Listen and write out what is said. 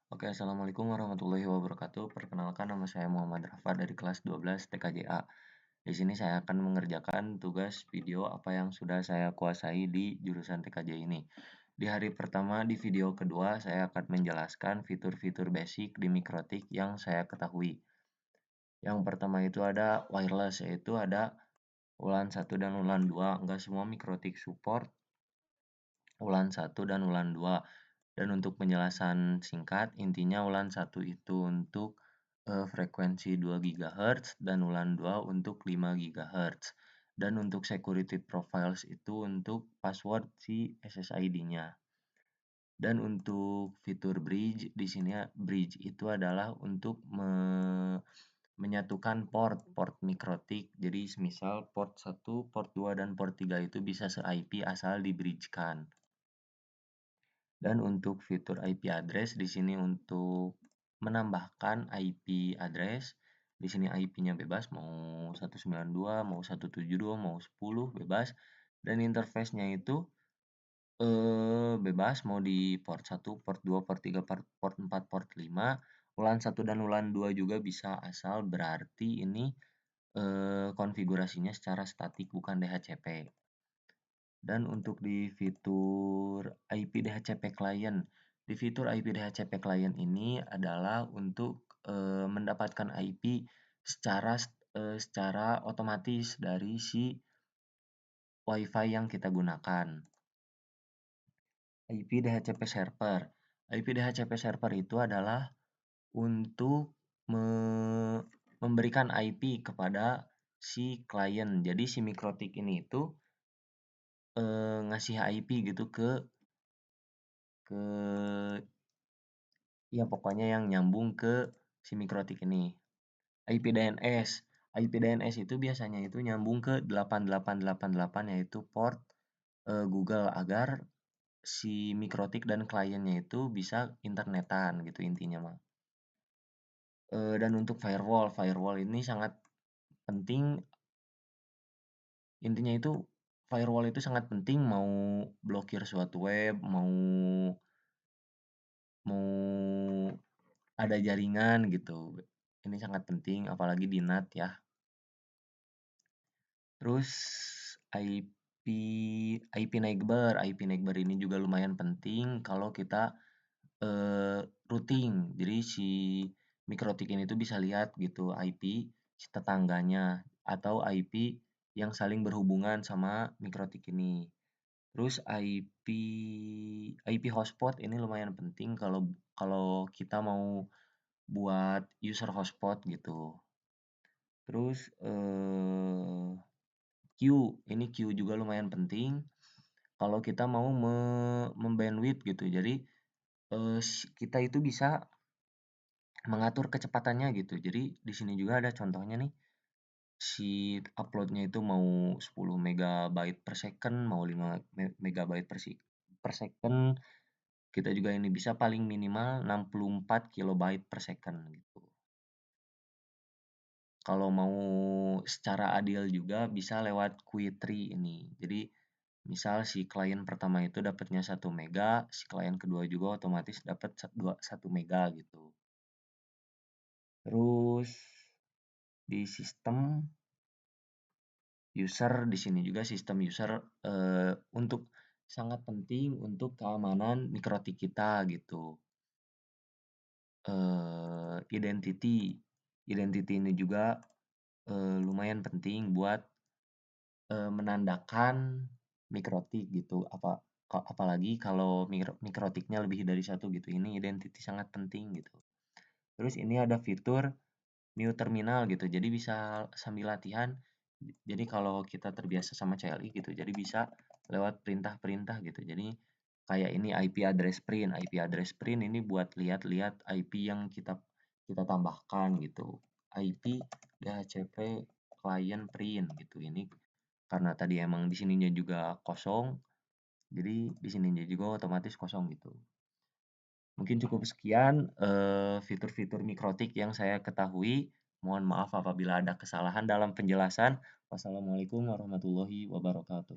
Oke, Assalamualaikum warahmatullahi wabarakatuh. Perkenalkan, nama saya Muhammad Rafa dari kelas 12 TKJA. Di sini saya akan mengerjakan tugas video apa yang sudah saya kuasai di jurusan TKJ ini. Di hari pertama di video kedua, saya akan menjelaskan fitur-fitur basic di mikrotik yang saya ketahui. Yang pertama itu ada wireless, yaitu ada ulan 1 dan ulan 2. Enggak semua mikrotik support ulan 1 dan ulan 2. Dan untuk penjelasan singkat, intinya ulan 1 itu untuk frekuensi 2 GHz dan ulan 2 untuk 5 GHz. Dan untuk security profiles itu untuk password si SSID-nya. Dan untuk fitur bridge, di sini bridge itu adalah untuk menyatukan port mikrotik. Jadi semisal port 1, port 2, dan port 3 itu bisa se-IP asal di-bridge-kan. Dan untuk fitur IP address di sini untuk menambahkan IP address. Di sini IP-nya bebas, mau 192, mau 172, mau 10 bebas. Dan interface-nya itu bebas, mau di port 1, port 2, port 3, port 4, port 5. Ulan 1 dan ulan 2 juga bisa, asal berarti ini konfigurasinya secara statik bukan DHCP. Dan untuk di fitur IP DHCP client, di fitur IP DHCP client ini adalah untuk mendapatkan IP secara otomatis dari si WiFi yang kita gunakan. IP DHCP server. IP DHCP server itu adalah untuk memberikan IP kepada si klien. Jadi si mikrotik ini itu ngasih IP gitu ke ya pokoknya yang nyambung ke si mikrotik ini. IP DNS. IP DNS itu biasanya itu nyambung ke 8888, yaitu port Google, agar si mikrotik dan kliennya itu bisa internetan gitu intinya mah. Dan untuk firewall ini sangat penting. Intinya itu firewall itu sangat penting, mau blokir suatu web, mau ada jaringan gitu. Ini sangat penting apalagi di NAT ya. Terus IP IP neighbor ini juga lumayan penting kalau kita routing. Jadi si mikrotik ini tuh bisa lihat gitu IP si tetangganya atau IP yang saling berhubungan sama mikrotik ini. Terus IP hotspot ini lumayan penting kalau kalau kita mau buat user hotspot gitu. Terus queue juga lumayan penting kalau kita mau membandwidth gitu. Jadi kita itu bisa mengatur kecepatannya gitu. Jadi di sini juga ada contohnya nih. Si uploadnya itu mau 10 megabyte per second, mau 5 megabyte per second. Kita juga ini bisa paling minimal 64 kilobyte per second gitu. Kalau mau secara adil juga bisa lewat Q3 ini. Jadi misal si klien pertama itu dapatnya 1 mega, si klien kedua juga otomatis dapat 1 mega gitu. Terus di sistem user, di sini juga sistem user untuk sangat penting untuk keamanan mikrotik kita gitu. Identity ini juga lumayan penting buat menandakan mikrotik gitu. Apalagi kalau mikrotiknya lebih dari satu gitu. Ini identity sangat penting gitu. Terus ini ada fitur new terminal gitu. Jadi bisa sambil latihan. Jadi kalau kita terbiasa sama CLI gitu, jadi bisa lewat perintah-perintah gitu. Jadi kayak ini IP address print. IP address print ini buat lihat-lihat IP yang kita tambahkan gitu. IP DHCP client print gitu. Ini karena tadi emang di sininya juga kosong, jadi di sininya juga otomatis kosong gitu. Mungkin cukup sekian fitur-fitur mikrotik yang saya ketahui. Mohon maaf apabila ada kesalahan dalam penjelasan. Wassalamualaikum warahmatullahi wabarakatuh.